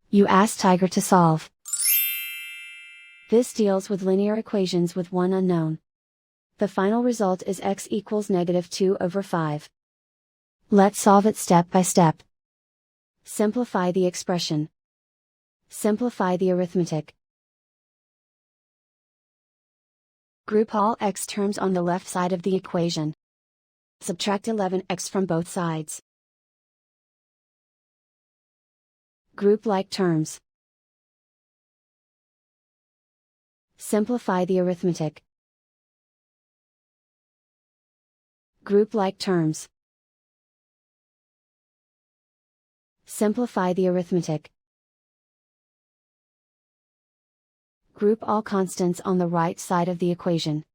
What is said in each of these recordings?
You ask Tiger to solve. This deals with linear equations with one unknown. The final result is x equals -2/5. Let's solve it step by step. Simplify the expression. Simplify the arithmetic. Group all x terms on the left side of the equation. Subtract 11x from both sides. Group like terms. Simplify the arithmetic. Group like terms. Simplify the arithmetic. Group all constants on the right side of the equation.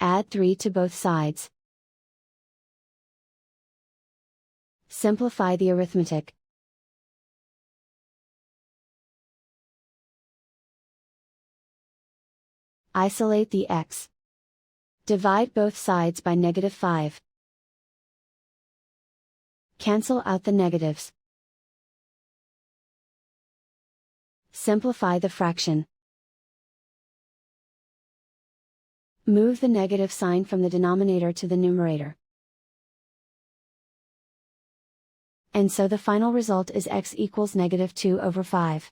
Add 3 to both sides. Simplify the arithmetic. Isolate the x. Divide both sides by -5. Cancel out the negatives. Simplify the fraction. Move the negative sign from the denominator to the numerator. And so the final result is x equals -2/5.